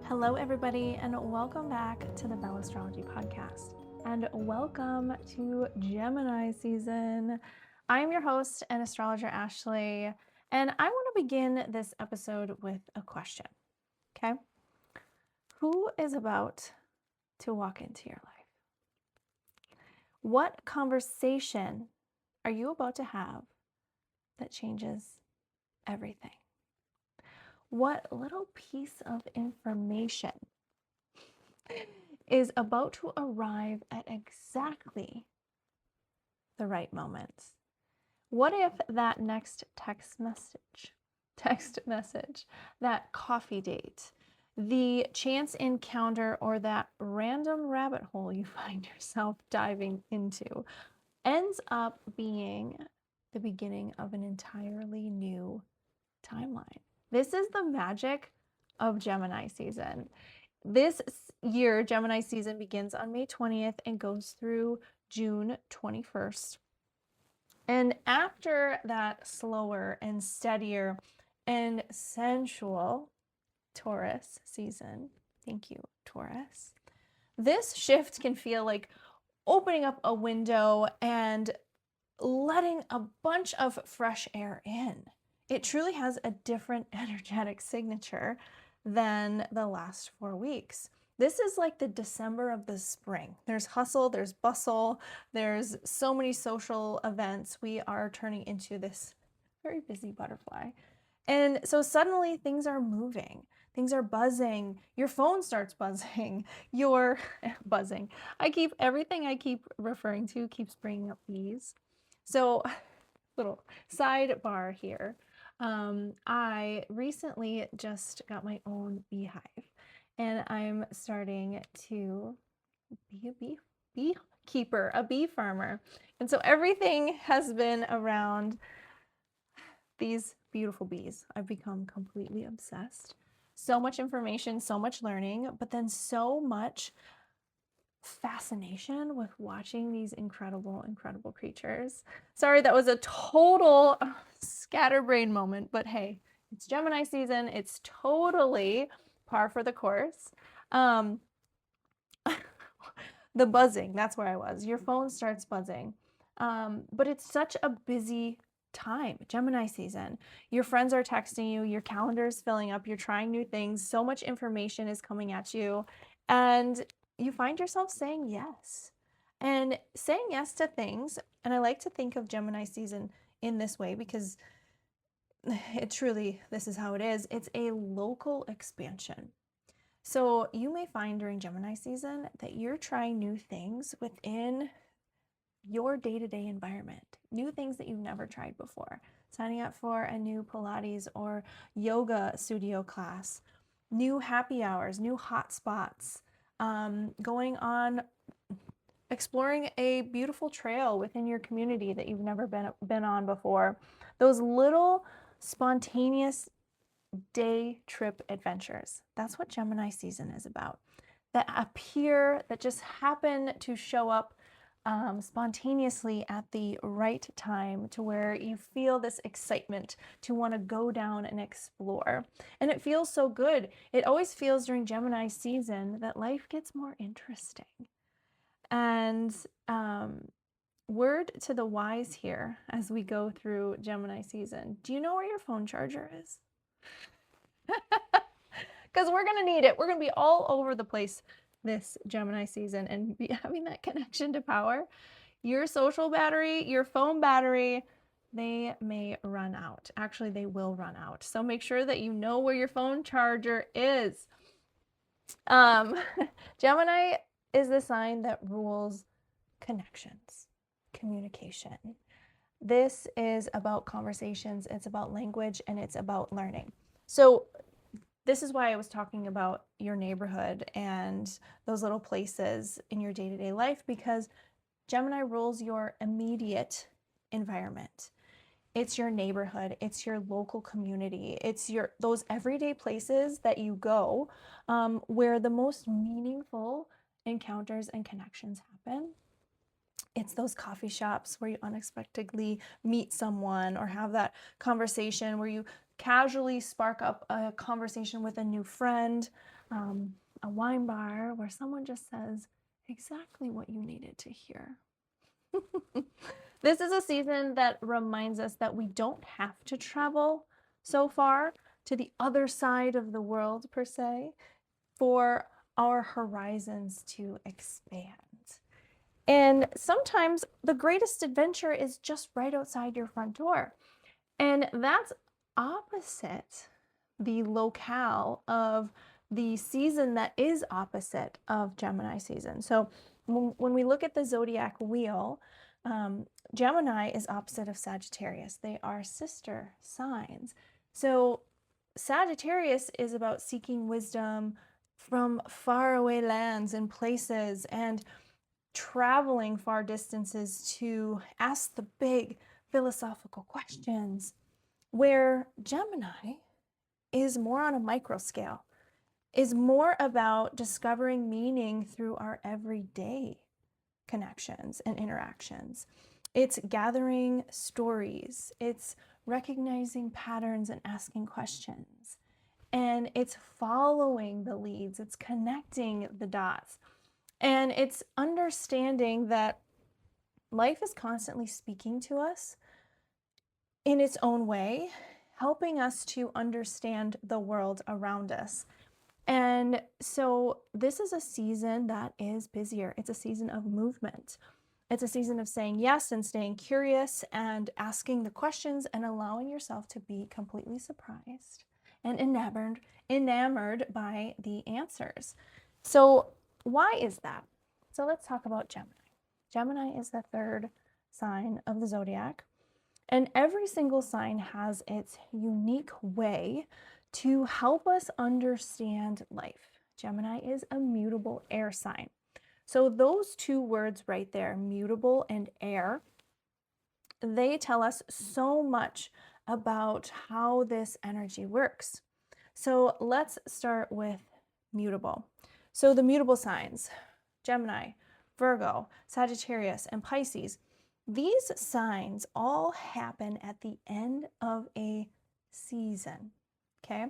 Hello, everybody, and welcome back to the Bell Astrology Podcast. And welcome to Gemini season. I am your host and astrologer, Ashley, and I want to begin this episode with a question. Okay? Who is about to walk into your life? What conversation are you about to have that changes everything? What little piece of information is about to arrive at exactly the right moment? What if that next text message, that coffee date, the chance encounter, or that random rabbit hole you find yourself diving into ends up being the beginning of an entirely new timeline? This is the magic of Gemini season. This year, Gemini season begins on May 20th and goes through June 21st. And after that slower and steadier and sensual Taurus season, thank you, Taurus, this shift can feel like opening up a window and letting a bunch of fresh air in. It truly has a different energetic signature than the last 4 weeks. This is like the December of the spring. There's hustle, there's bustle, there's so many social events. We are turning into this very busy butterfly. And so suddenly things are moving. Things are buzzing. Your phone starts buzzing. You're buzzing. Everything I keep referring to keeps bringing up bees. So, little sidebar here. I recently just got my own beehive, and I'm starting to be a beekeeper, a bee farmer. And so everything has been around these beautiful bees. I've become completely obsessed. So much information, so much learning, but then so much fascination with watching these incredible creatures. Sorry, that was a total scatterbrain moment, but hey, it's Gemini season. It's totally par for the course. The buzzing, that's where I was. Your phone starts buzzing. But it's such a busy time, Gemini season. Your friends are texting you, your calendar is filling up, you're trying new things, so much information is coming at you, and you find yourself saying yes. And saying yes to things, and I like to think of Gemini season in this way because it truly, this is how it is. It's a local expansion. So you may find during Gemini season that you're trying new things within your day-to-day environment, new things that you've never tried before, signing up for a new Pilates or yoga studio class, new happy hours, new hot spots, going on, exploring a beautiful trail within your community that you've never been on before. Those little spontaneous day trip adventures. That's what Gemini season is about. That appear, that just happen to show up spontaneously at the right time, to where you feel this excitement to want to go down and explore. And it feels so good. It always feels during Gemini season that life gets more interesting. And word to the wise here as we go through Gemini season. Do you know where your phone charger is? Because we're going to need it. We're going to be all over the place this Gemini season and be having that connection to power. Your social battery, your phone battery, they may run out. Actually, they will run out. So make sure that you know where your phone charger is. Gemini is the sign that rules connections, communication. This is about conversations, it's about language, and it's about learning. So this is why I was talking about your neighborhood and those little places in your day-to-day life, because Gemini rules your immediate environment. It's your neighborhood, it's your local community, it's those everyday places that you go where the most meaningful encounters and connections happen. It's those coffee shops where you unexpectedly meet someone or have that conversation where you casually spark up a conversation with a new friend, a wine bar where someone just says exactly what you needed to hear. This is a season that reminds us that we don't have to travel so far to the other side of the world, per se, for our horizons to expand. And sometimes the greatest adventure is just right outside your front door. And that's opposite the locale of the season that is opposite of Gemini season. So when we look at the zodiac wheel, Gemini is opposite of Sagittarius. They are sister signs. So Sagittarius is about seeking wisdom from faraway lands and places and traveling far distances to ask the big philosophical questions, where Gemini is more on a micro scale, is more about discovering meaning through our everyday connections and interactions. It's gathering stories, it's recognizing patterns and asking questions, and it's following the leads, it's connecting the dots, and it's understanding that life is constantly speaking to us in its own way, helping us to understand the world around us. And so this is a season that is busier. It's a season of movement. It's a season of saying yes and staying curious and asking the questions and allowing yourself to be completely surprised and enamored by the answers. So why is that? So let's talk about Gemini. Gemini is the third sign of the zodiac, and every single sign has its unique way to help us understand life. Gemini is a mutable air sign. So those two words right there, mutable and air, they tell us so much about how this energy works. So let's start with mutable. So the mutable signs, Gemini, Virgo, Sagittarius, and Pisces, these signs all happen at the end of a season, okay?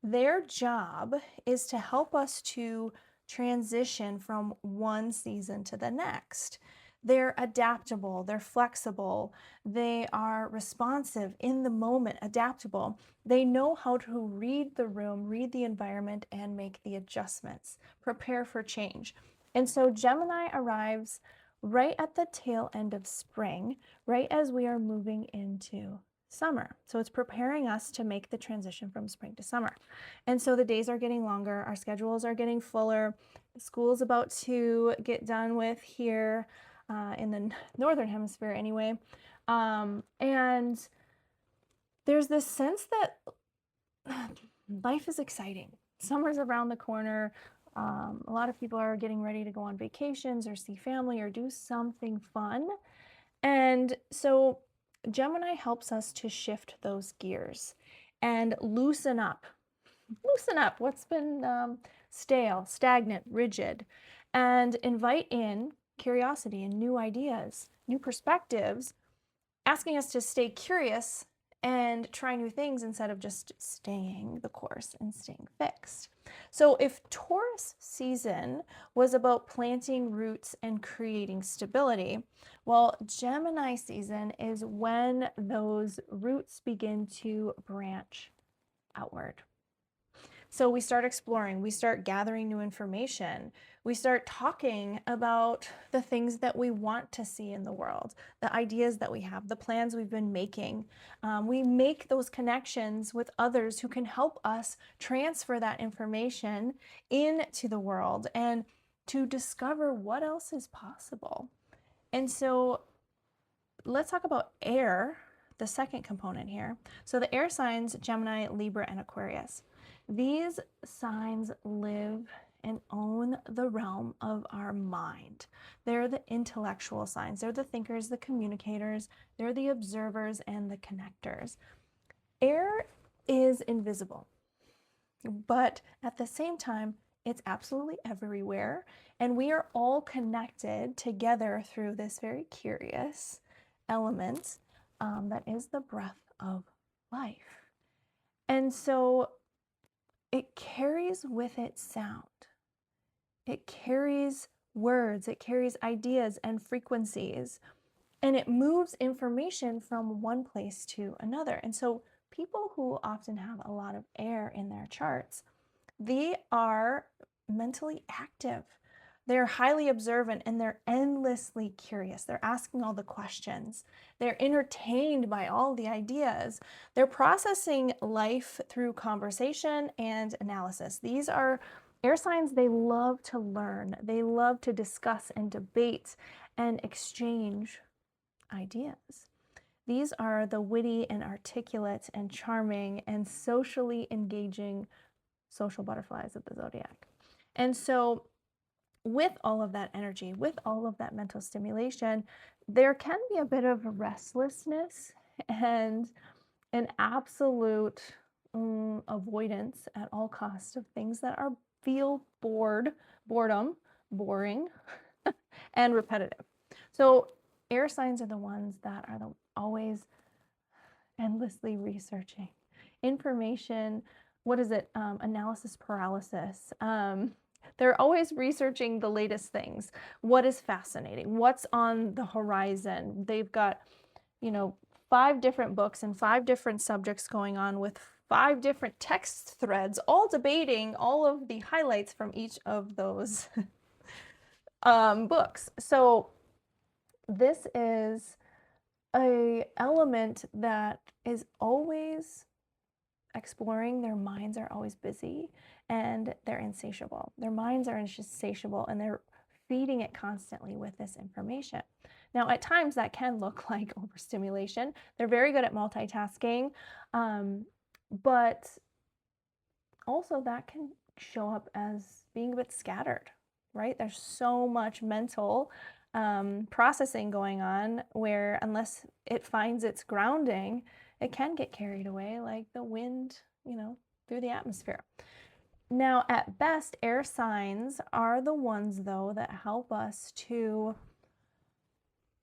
Their job is to help us to transition from one season to the next. They're adaptable, they're flexible, they are responsive in the moment, adaptable. They know how to read the room, read the environment, and make the adjustments, prepare for change. And so Gemini arrives right at the tail end of spring, right as we are moving into summer. So it's preparing us to make the transition from spring to summer. And so the days are getting longer, our schedules are getting fuller, school's about to get done with here in the northern hemisphere anyway. And there's this sense that life is exciting. Summer's around the corner. A lot of people are getting ready to go on vacations or see family or do something fun. And so Gemini helps us to shift those gears and loosen up what's been stale, stagnant, rigid, and invite in curiosity and new ideas, new perspectives, asking us to stay curious and try new things instead of just staying the course and staying fixed. So if Taurus season was about planting roots and creating stability, well, Gemini season is when those roots begin to branch outward. So we start exploring, we start gathering new information, we start talking about the things that we want to see in the world, the ideas that we have, the plans we've been making. We make those connections with others who can help us transfer that information into the world and to discover what else is possible. And so let's talk about air, the second component here. So the air signs, Gemini, Libra, and Aquarius. These signs live and own the realm of our mind. They're the intellectual signs. They're the thinkers, the communicators, they're the observers and the connectors. Air is invisible, but at the same time, it's absolutely everywhere. And we are all connected together through this very curious element that is the breath of life. And so it carries with it sound. It carries words, it carries ideas and frequencies, and it moves information from one place to another. And so people who often have a lot of air in their charts, they are mentally active. They're highly observant and they're endlessly curious. They're asking all the questions. They're entertained by all the ideas. They're processing life through conversation and analysis. These are air signs. They love to learn. They love to discuss and debate and exchange ideas. These are the witty and articulate and charming and socially engaging social butterflies of the zodiac. And so with all of that energy, with all of that mental stimulation, there can be a bit of restlessness and an absolute avoidance at all costs of things that feel boredom, boring, and repetitive. So air signs are the ones that are always endlessly researching information. What is it? Analysis paralysis. They're always researching the latest things. What is fascinating? What's on the horizon? They've got, 5 different books and 5 different subjects going on with 5 different text threads, all debating all of the highlights from each of those books. So this is an element that is always exploring. Their minds are always busy and they're insatiable. Their minds are insatiable and they're feeding it constantly with this information. Now, at times that can look like overstimulation. They're very good at multitasking, but also that can show up as being a bit scattered, right? There's so much mental processing going on where unless it finds its grounding, it can get carried away like the wind, through the atmosphere. Now, at best, air signs are the ones, though, that help us to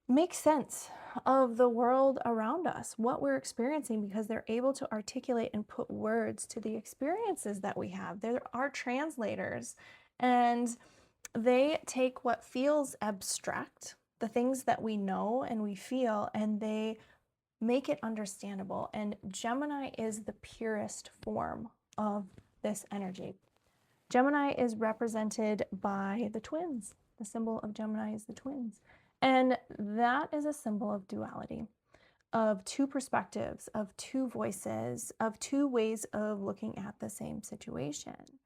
make sense of the world around us, what we're experiencing, because they're able to articulate and put words to the experiences that we have. There are translators, and they take what feels abstract, the things that we know and we feel, and they make it understandable. And Gemini is the purest form of this energy. Gemini is represented by the twins. The symbol of Gemini is the twins. And that is a symbol of duality, of 2 perspectives, of 2 voices, of 2 ways of looking at the same situation.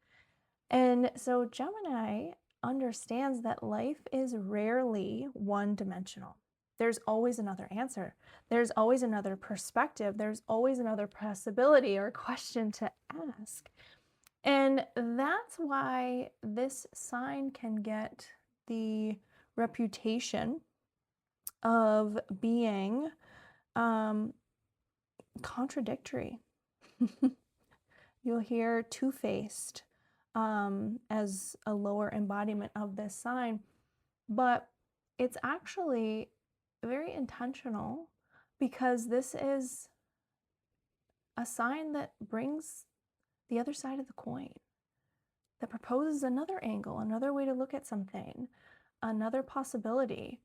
And so Gemini understands that life is rarely one-dimensional. There's always another answer. There's always another perspective. There's always another possibility or question to ask. And that's why this sign can get the reputation of being contradictory. You'll hear two-faced as a lower embodiment of this sign, but it's actually very intentional because this is a sign that brings the other side of the coin, that proposes another angle, another way to look at something, another possibility.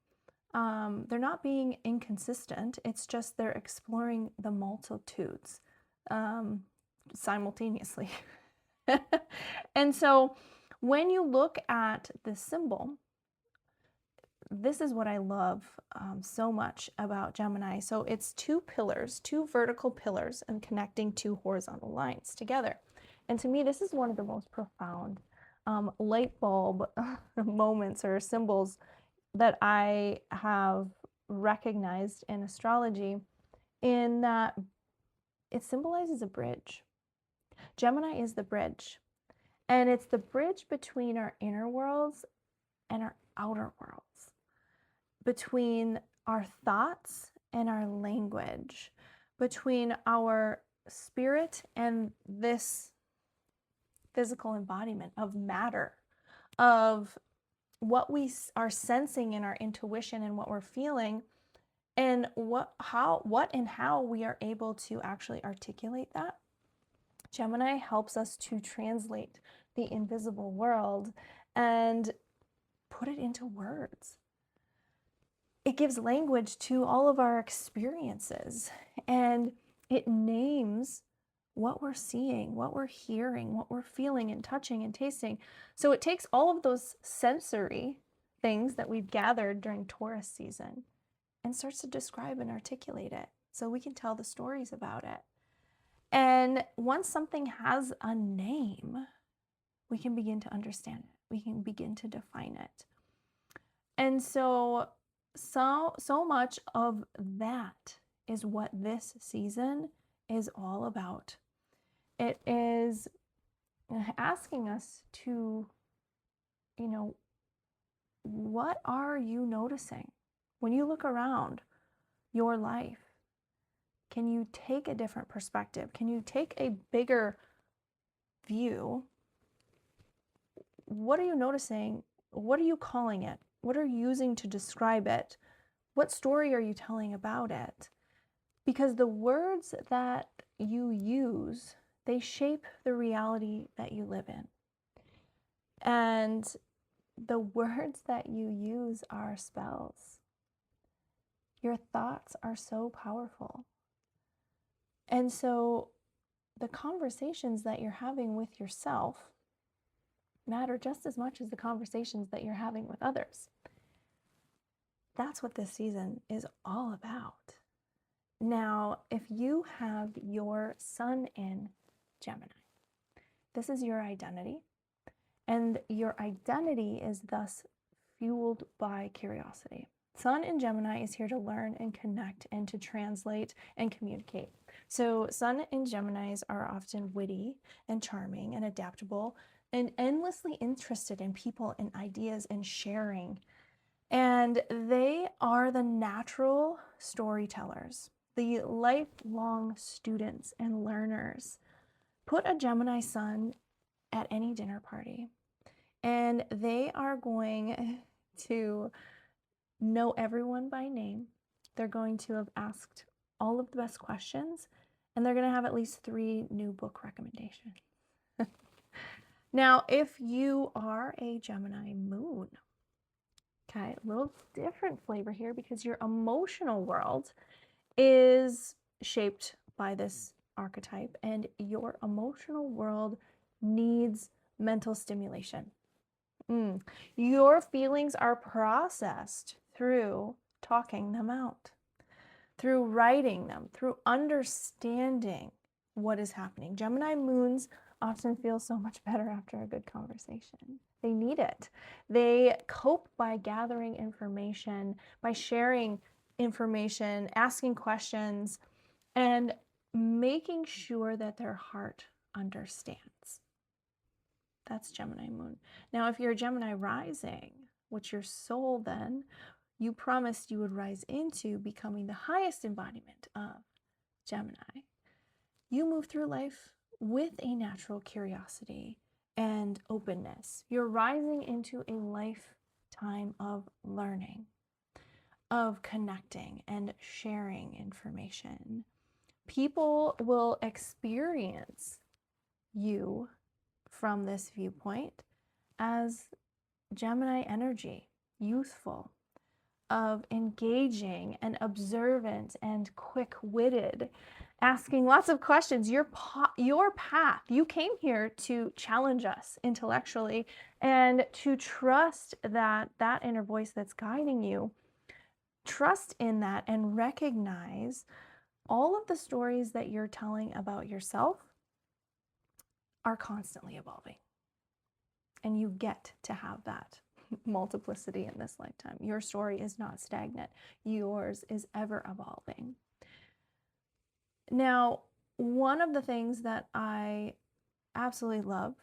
They're not being inconsistent. It's just they're exploring the multitudes simultaneously. And so when you look at this symbol, this is what I love so much about Gemini. So it's 2 pillars, 2 vertical pillars, and connecting 2 horizontal lines together. And to me, this is one of the most profound light bulb moments or symbols that I have recognized in astrology, in that it symbolizes a bridge. Gemini is the bridge, and it's the bridge between our inner worlds and our outer worlds, between our thoughts and our language, between our spirit and this physical embodiment of matter, of what we are sensing in our intuition and what we're feeling, and what and how we are able to actually articulate that Gemini helps us to translate the invisible world and put it into words. It gives language to all of our experiences, and it names what we're seeing, what we're hearing, what we're feeling and touching and tasting. So it takes all of those sensory things that we've gathered during Taurus season and starts to describe and articulate it so we can tell the stories about it. And once something has a name, we can begin to understand it. We can begin to define it. And so much of that is what this season is all about. It is asking us to, what are you noticing? When you look around your life, can you take a different perspective? Can you take a bigger view? What are you noticing? What are you calling it? What are you using to describe it? What story are you telling about it? Because the words that you use, they shape the reality that you live in. And the words that you use are spells. Your thoughts are so powerful. And so the conversations that you're having with yourself matter just as much as the conversations that you're having with others. That's what this season is all about. Now, if you have your sun in Gemini, this is your identity, and your identity is thus fueled by curiosity. Sun in Gemini is here to learn and connect and to translate and communicate. So Sun in Geminis are often witty and charming and adaptable and endlessly interested in people and ideas and sharing. And they are the natural storytellers, the lifelong students and learners. Put a Gemini Sun at any dinner party, and they are going to know everyone by name. They're going to have asked all of the best questions, and they're going to have at least 3 new book recommendations. Now, if you are a Gemini moon, okay, a little different flavor here because your emotional world is shaped by this archetype, and your emotional world needs mental stimulation. Your feelings are processed through talking them out, through writing them, through understanding what is happening. Gemini moons often feel so much better after a good conversation. They need it. They cope by gathering information, by sharing information, asking questions, and making sure that their heart understands. That's Gemini moon. Now, if you're a Gemini rising, which your soul then, you promised you would rise into becoming the highest embodiment of Gemini, you move through life with a natural curiosity and openness. You're rising into a lifetime of learning, of connecting and sharing information. People will experience you from this viewpoint as Gemini energy, youthful, of engaging and observant and quick-witted, asking lots of questions. Your path, you came here to challenge us intellectually and to trust that inner voice that's guiding you. Trust in that and recognize all of the stories that you're telling about yourself are constantly evolving. And you get to have that multiplicity in this lifetime. Your story is not stagnant. Yours is ever evolving. Now, one of the things that I absolutely love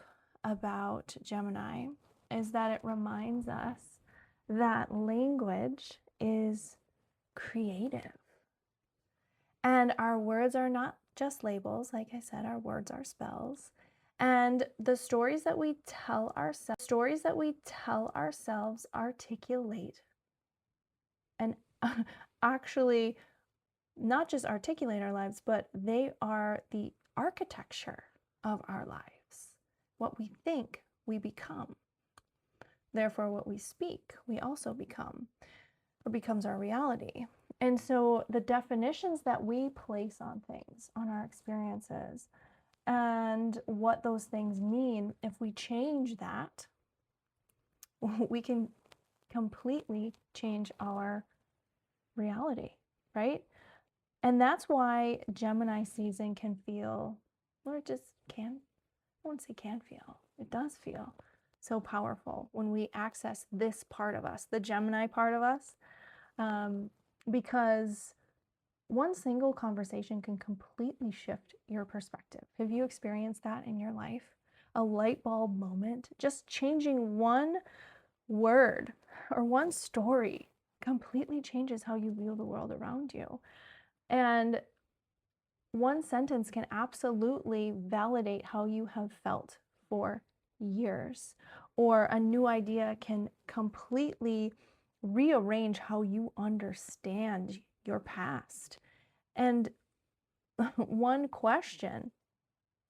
about Gemini is that it reminds us that language is creative. And our words are not just labels. Like I said, our words are spells. And the stories that we tell ourselves articulate and actually not just articulate our lives, but they are the architecture of our lives. What we think, we become. Therefore, what we speak, we also become, or becomes our reality. And so the definitions that we place on things, on our experiences, and what those things mean, if we change that, we can completely change our reality, right? And that's why Gemini season can feel, or it just can, I won't say can feel, it does feel so powerful when we access this part of us, the Gemini part of us, because one single conversation can completely shift your perspective. Have you experienced that in your life? A light bulb moment, just changing one word or one story completely changes how you view the world around you. And one sentence can absolutely validate how you have felt for years, or a new idea can completely rearrange how you understand your past. And one question,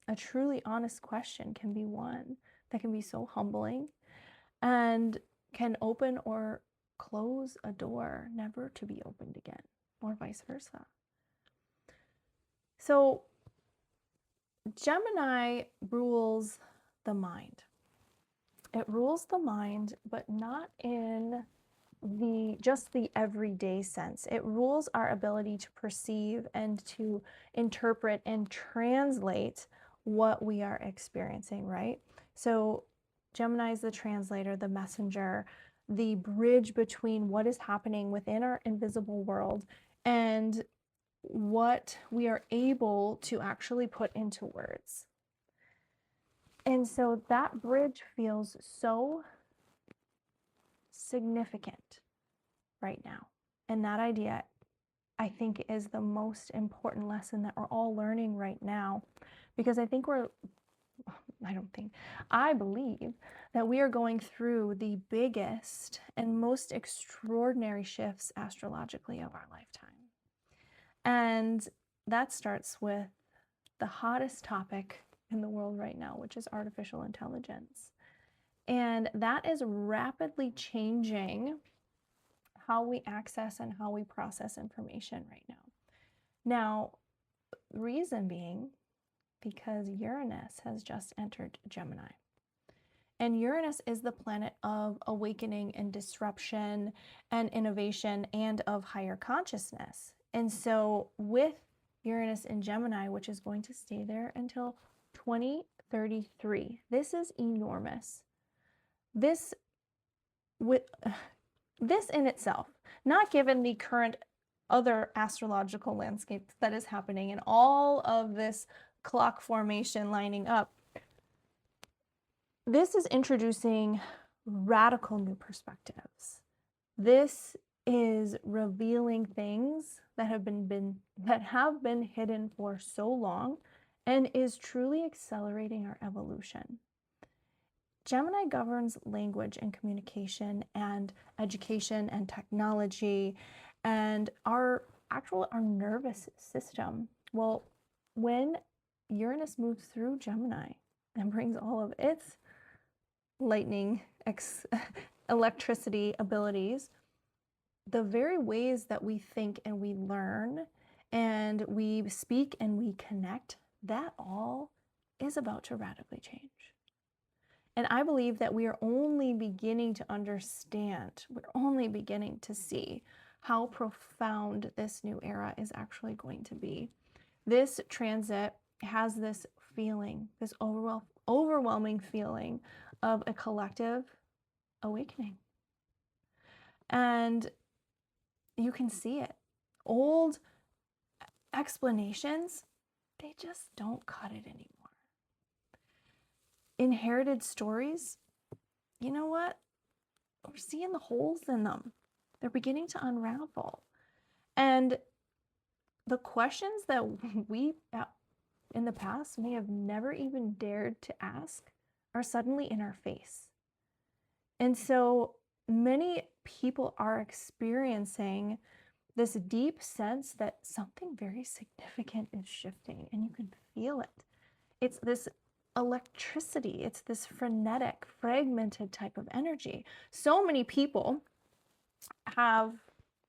a truly honest question, can be one that can be so humbling and can open or close a door never to be opened again, or vice versa. So Gemini rules the mind. It rules the mind, but not in just the everyday sense. It rules our ability to perceive and to interpret and translate what we are experiencing, right? So Gemini is the translator, the messenger, the bridge between what is happening within our invisible world and what we are able to actually put into words. And so that bridge feels so significant right now. And that idea, I think, is the most important lesson that we're all learning right now, because I believe that we are going through the biggest and most extraordinary shifts astrologically of our lifetime. And that starts with the hottest topic in the world right now, which is artificial intelligence. And that is rapidly changing how we access and how we process information right now. Now, reason being, because Uranus has just entered Gemini. And Uranus is the planet of awakening and disruption and innovation and of higher consciousness. And so with Uranus in Gemini, which is going to stay there until 2033, this is enormous. This in itself, not given the current other astrological landscape that is happening and all of this clock formation lining up, this is introducing radical new perspectives. This is revealing things that have been hidden for so long and is truly accelerating our evolution. Gemini governs language and communication and education and technology and our nervous system. Well, when Uranus moves through Gemini and brings all of its lightning, electricity abilities, the very ways that we think and we learn and we speak and we connect, that all is about to radically change. And I believe that we are only beginning to understand, we're only beginning to see how profound this new era is actually going to be. This transit has this feeling, this overwhelming feeling of a collective awakening. And you can see it. Old explanations, they just don't cut it anymore. Inherited stories, you know what? We're seeing the holes in them. They're beginning to unravel. And the questions that we in the past may have never even dared to ask are suddenly in our face. And so many people are experiencing this deep sense that something very significant is shifting, and you can feel it. It's this electricity. It's this frenetic, fragmented type of energy. So many people have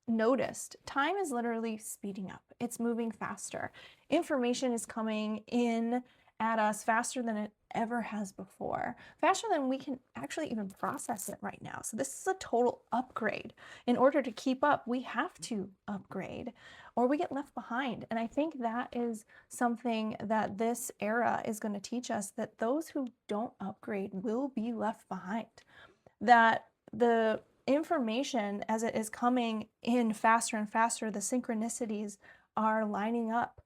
noticed time is literally speeding up. It's moving faster. Information is coming in at us faster than it ever has before, faster than we can actually even process it right now. So this is a total upgrade. In order to keep up, we have to upgrade or we get left behind. And I think that is something that this era is going to teach us, that those who don't upgrade will be left behind. That the information, as it is coming in faster and faster, the synchronicities are lining up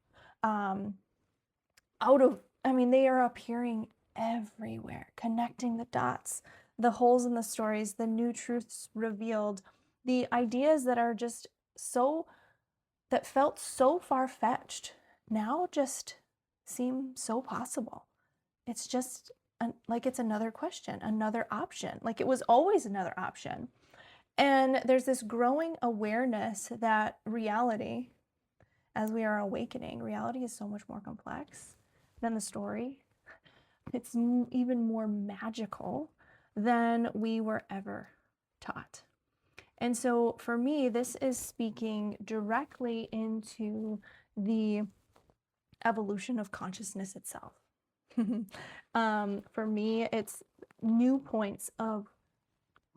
they are appearing everywhere, connecting the dots, the holes in the stories, the new truths revealed, the ideas that are just that felt so far-fetched now just seem so possible. It's just like it's another question, another option, like it was always another option. And there's this growing awareness that reality, as we are awakening, reality is so much more complex than the story. It's even more magical than we were ever taught. And so for me, this is speaking directly into the evolution of consciousness itself. For me, it's new points of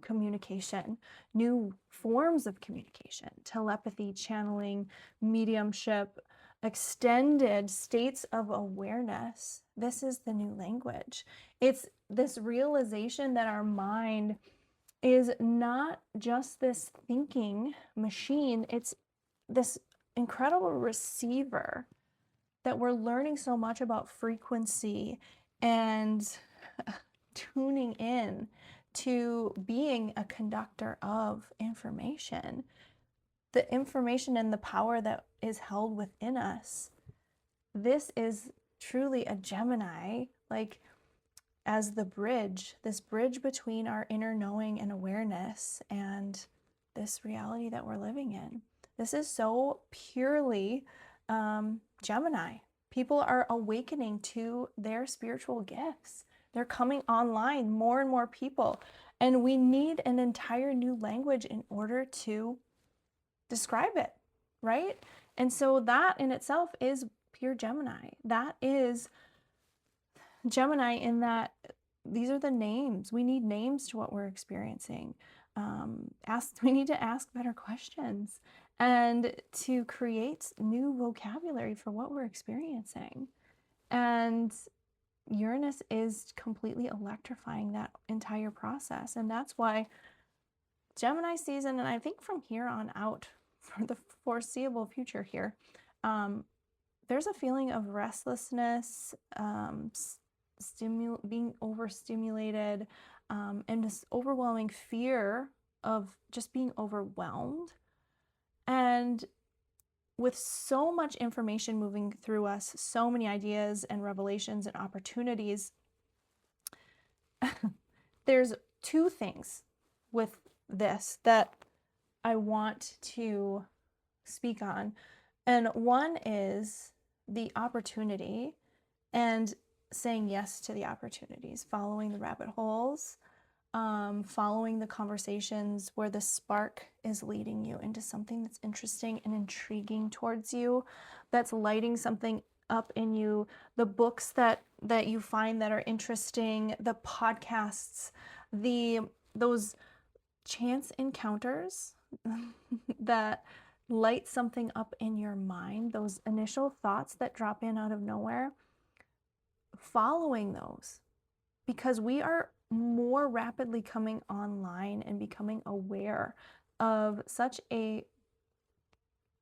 communication, new forms of communication, telepathy, channeling, mediumship, extended states of awareness. This is the new language. It's this realization that our mind is not just this thinking machine, it's this incredible receiver, that we're learning so much about frequency and tuning in to being a conductor of information. The information and the power that is held within us. This is truly a Gemini, like as the bridge, this bridge between our inner knowing and awareness and this reality that we're living in. This is so purely Gemini. People are awakening to their spiritual gifts. They're coming online, more and more people. And we need an entire new language in order to describe it, right? And so that in itself is pure Gemini. That is Gemini in that these are the names. We need names to what we're experiencing. We need to ask better questions and to create new vocabulary for what we're experiencing. And Uranus is completely electrifying that entire process. And that's why Gemini season, and I think from here on out for the foreseeable future here, there's a feeling of restlessness, being overstimulated, and this overwhelming fear of just being overwhelmed. And with so much information moving through us, so many ideas and revelations and opportunities, there's two things with this that I want to speak on. And one is the opportunity and saying yes to the opportunities, following the rabbit holes, following the conversations where the spark is leading you into something that's interesting and intriguing towards you, that's lighting something up in you, the books that you find that are interesting, the podcasts, those chance encounters that light something up in your mind, those initial thoughts that drop in out of nowhere, following those, because we are more rapidly coming online and becoming aware of such a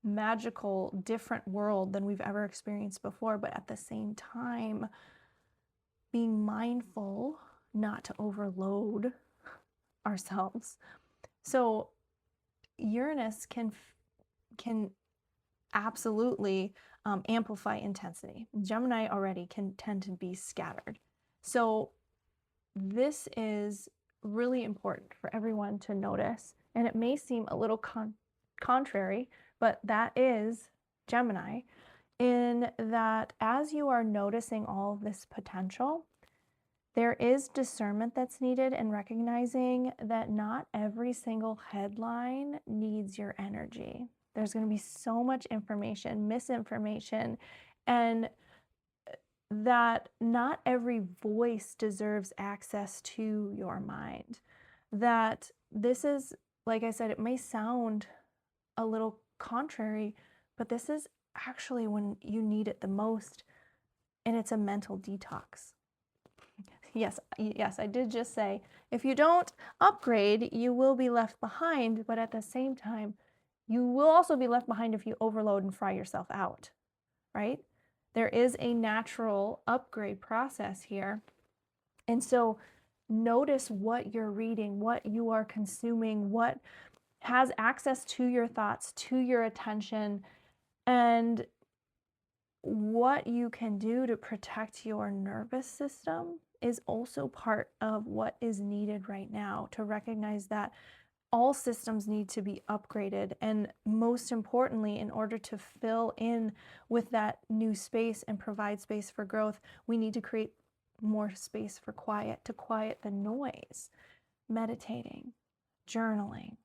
magical, different world than we've ever experienced before, but at the same time, being mindful not to overload ourselves. So Uranus can absolutely amplify intensity. Gemini already can tend to be scattered. So this is really important for everyone to notice. And it may seem a little contrary, but that is Gemini, in that as you are noticing all of this potential, There is discernment that's needed and recognizing that not every single headline needs your energy. There's going to be so much information, misinformation, and that not every voice deserves access to your mind. That this is, like I said, it may sound a little contrary, but this is actually when you need it the most, and it's a mental detox. Yes, I did just say, if you don't upgrade, you will be left behind, but at the same time, you will also be left behind if you overload and fry yourself out, right? There is a natural upgrade process here. And so notice what you're reading, what you are consuming, what has access to your thoughts, to your attention, and what you can do to protect your nervous system is also part of what is needed right now, to recognize that all systems need to be upgraded. And most importantly, in order to fill in with that new space and provide space for growth, we need to create more space for quiet, to quiet the noise. Meditating, journaling,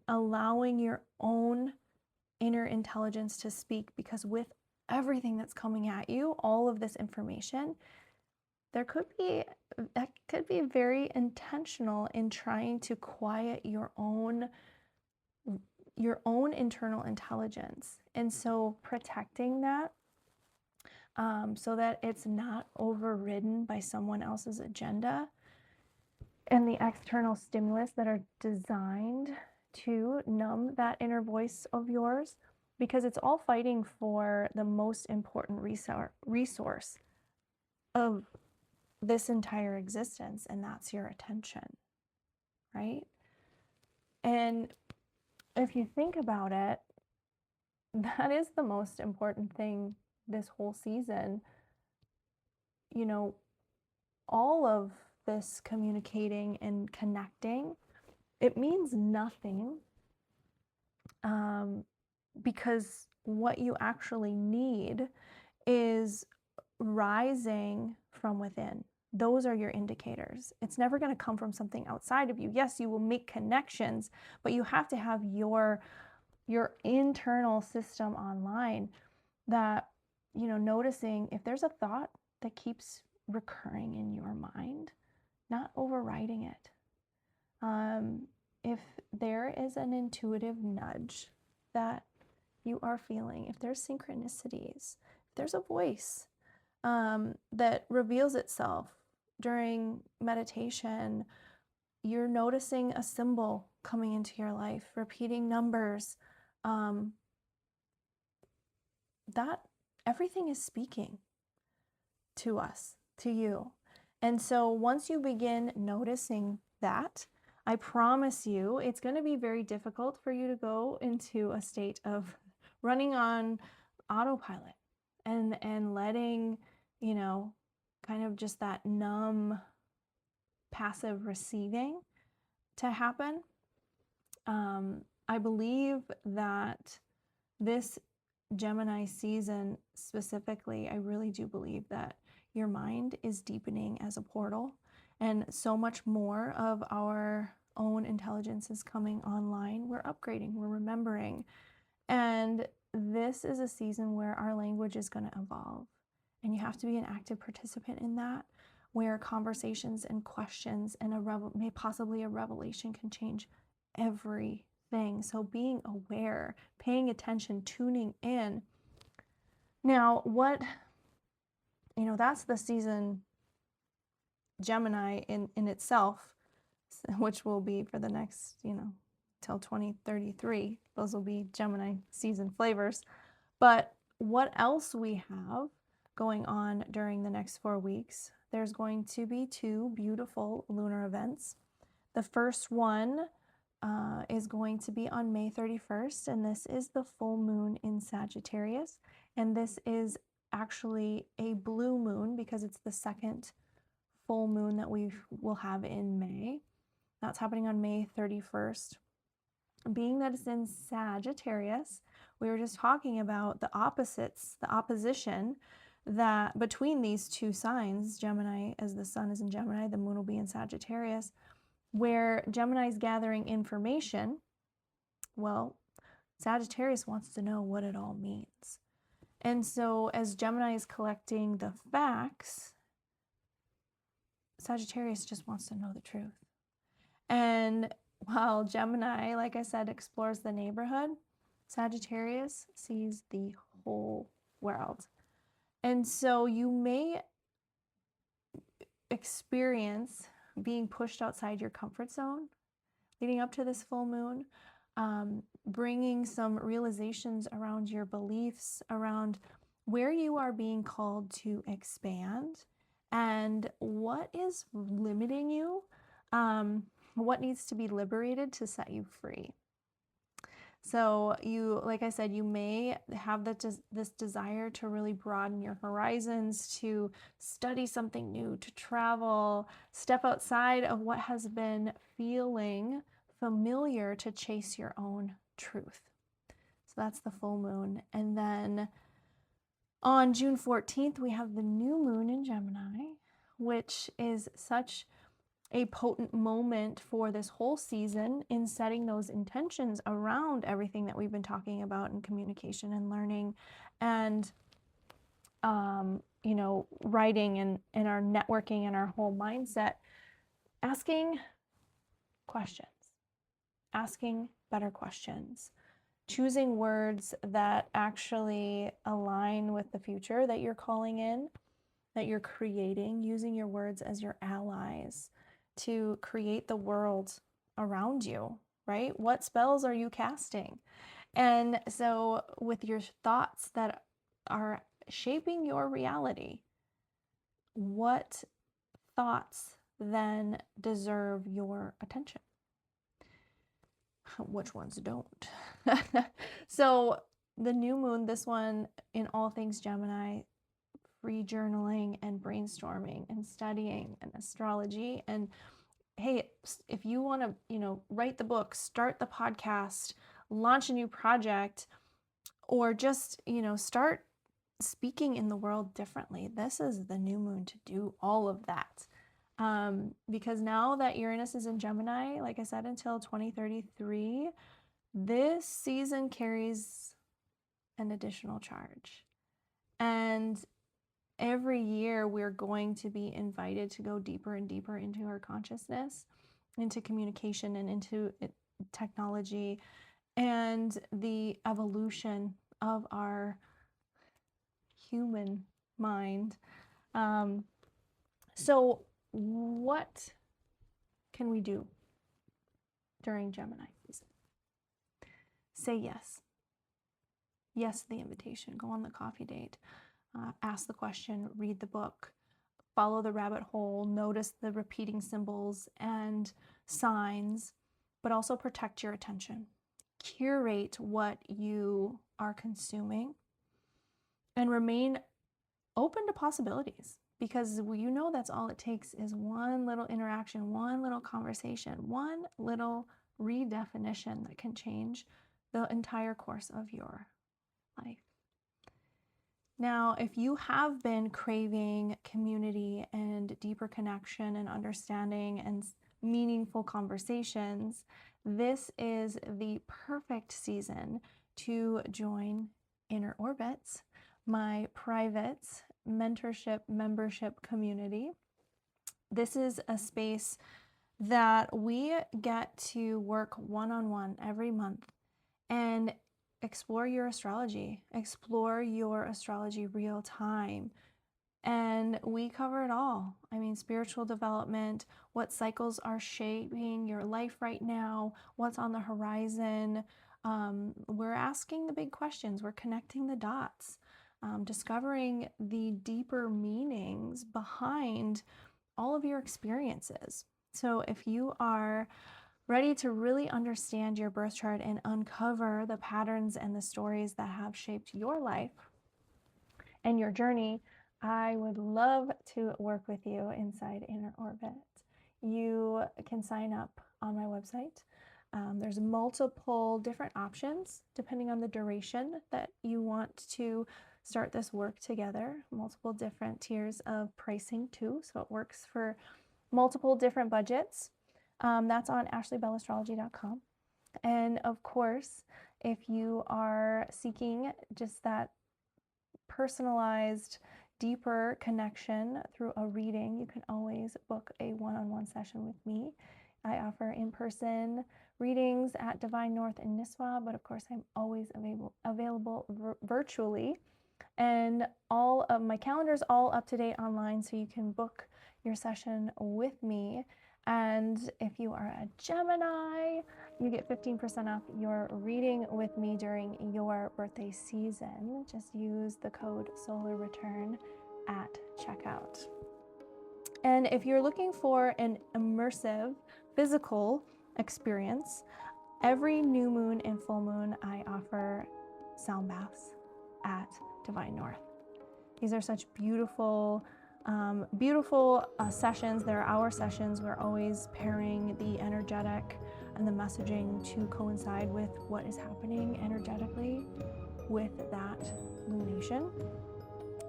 allowing your own inner intelligence to speak, because with everything that's coming at you, all of this information, that could be very intentional in trying to quiet your own internal intelligence. And so protecting that, so that it's not overridden by someone else's agenda and the external stimulus that are designed to numb that inner voice of yours, because it's all fighting for the most important resource of this entire existence, and that's your attention, right? And if you think about it, that is the most important thing this whole season. You know, all of this communicating and connecting, it means nothing, because what you actually need is rising from within. Those are your indicators. It's never going to come from something outside of you. Yes, you will make connections, but you have to have your internal system online, that, you know, noticing if there's a thought that keeps recurring in your mind, not overriding it. If there is an intuitive nudge that you are feeling, if there's synchronicities, if there's a voice that reveals itself during meditation, you're noticing a symbol coming into your life, repeating numbers, that everything is speaking to us, to you. And so once you begin noticing that, I promise you, it's going to be very difficult for you to go into a state of running on autopilot and letting, you know, kind of just that numb, passive receiving to happen. I believe that this Gemini season specifically, I really do believe that your mind is deepening as a portal, and so much more of our own intelligence is coming online. We're upgrading, we're remembering, and this is a season where our language is going to evolve, and you have to be an active participant in that, where conversations and questions and possibly a revelation can change everything. So being aware, paying attention, tuning in. Now, that's the season Gemini in itself, which will be for the next, till 2033. Those will be Gemini season flavors. But what else we have going on during the next 4 weeks? There's going to be 2 beautiful lunar events. The first one is going to be on May 31st, and this is the full moon in Sagittarius. And this is actually a blue moon because it's the second full moon that we will have in May. That's happening on May 31st. Being that it's in Sagittarius, we were just talking about the opposites, the opposition that between these two signs, Gemini, as the sun is in Gemini, the moon will be in Sagittarius, where Gemini is gathering information. Well, Sagittarius wants to know what it all means. And so as Gemini is collecting the facts, Sagittarius just wants to know the truth. And while Gemini, like I said, explores the neighborhood, Sagittarius sees the whole world. And so you may experience being pushed outside your comfort zone leading up to this full moon, bringing some realizations around your beliefs, around where you are being called to expand and what is limiting you, what needs to be liberated to set you free. So you, like I said, you may have this desire to really broaden your horizons, to study something new, to travel, step outside of what has been feeling familiar, to chase your own truth. So that's the full moon. And then on June 14th, we have the new moon in Gemini, which is such a potent moment for this whole season in setting those intentions around everything that we've been talking about in communication and learning and, writing and our networking and our whole mindset, asking questions, asking better questions, choosing words that actually align with the future that you're calling in, that you're creating, using your words as your allies to create the world around you, right? What spells are you casting? And so with your thoughts that are shaping your reality, what thoughts then deserve your attention? Which ones don't? So the new moon, this one in all things Gemini, free journaling and brainstorming and studying and astrology. And hey, if you want to, write the book, start the podcast, launch a new project, or just, start speaking in the world differently, this is the new moon to do all of that. Because now that Uranus is in Gemini, like I said, until 2033, this season carries an additional charge. And every year we're going to be invited to go deeper and deeper into our consciousness, into communication and into technology and the evolution of our human mind. So what can we do during Gemini season? Say yes. Yes to the invitation. Go on the coffee date. Ask the question, read the book, follow the rabbit hole, notice the repeating symbols and signs, but also protect your attention. Curate what you are consuming and remain open to possibilities, because that's all it takes is one little interaction, one little conversation, one little redefinition that can change the entire course of your life. Now, if you have been craving community and deeper connection and understanding and meaningful conversations, this is the perfect season to join Inner Orbits, my private mentorship membership community. This is a space that we get to work one-on-one every month and explore your astrology real time. And we cover it all. I mean, spiritual development, what cycles are shaping your life right now, what's on the horizon. We're asking the big questions. We're connecting the dots, discovering the deeper meanings behind all of your experiences. So if you are ready to really understand your birth chart and uncover the patterns and the stories that have shaped your life and your journey, I would love to work with you inside Inner Orbit. You can sign up on my website. There's multiple different options depending on the duration that you want to start this work together. Multiple different tiers of pricing too, so it works for multiple different budgets. That's on ashleybelleastrology.com. And of course, if you are seeking just that personalized, deeper connection through a reading, you can always book a one-on-one session with me. I offer in-person readings at Divine North in Nisswa, but of course I'm always available virtually. And all of my calendar is all up to date online, so you can book your session with me. And if you are a Gemini, you get 15% off your reading with me during your birthday season. Just use the code SOLARRETURN at checkout. And if you're looking for an immersive physical experience, every new moon and full moon, I offer sound baths at Divine North. These are such beautiful sessions. They're our sessions. We're always pairing the energetic and the messaging to coincide with what is happening energetically with that lunation.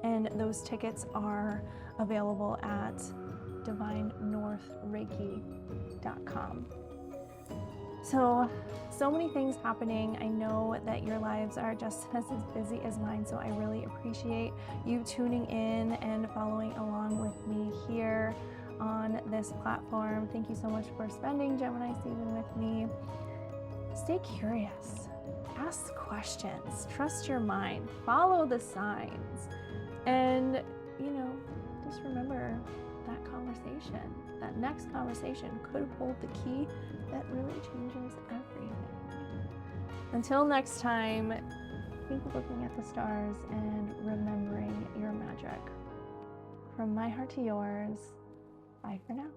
And those tickets are available at divinenorthreiki.com. So many things happening. I know that your lives are just as busy as mine, so I really appreciate you tuning in and following along with me here on this platform. Thank you so much for spending Gemini season with me. Stay curious, ask questions, trust your mind, follow the signs, and just remember that conversation, that next conversation could hold the key that really changes everything. Until next time, keep looking at the stars and remembering your magic. From my heart to yours, bye for now.